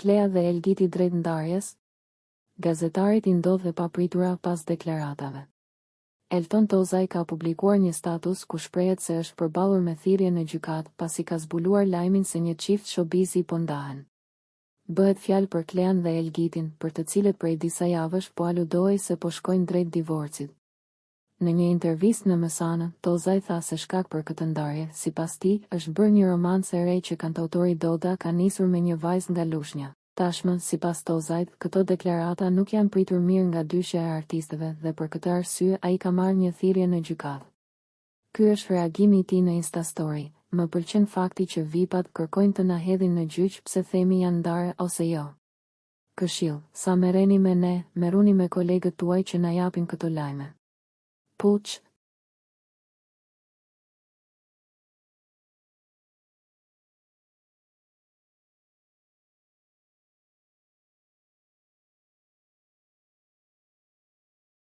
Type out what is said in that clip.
Klea dhe Elgiti drejt ndarjes. Gazetarit I ndodhe papritura pas deklaratave. Elton Tozaj ka publikuar një status ku shprehet se është përballur me thirrje në gjykat pasi ka zbuluar lajmin se një çift shobizi po ndahen. Bëhet fjalë për Klean dhe Elgitin, për të cilët prej disa javësh po aludohej se po shkojnë drejt divorcit. Në një intervistë në Mësanë, Tozaj tha se shkak për këtë ndarje, sipas tij, është bërë një romancë e re që kantautori Doda ka nisur me një vajzë nga Lushnja. Tashmë, sipas Tozajt, këto deklarata nuk janë pritur mirë nga dyshja e artistëve dhe për këtë arsye ai ka marrë një thirrje në gjykatë. Ky është reagimi I tij në Instastory. Më pëlqen fakti që VIP-at kërkojnë të na hedhin në gjyq pse themi janë ndarë ose jo. Këshill, sa merreni me ne, merruni me kolegët tuaj që na japin këto lajme. Puç,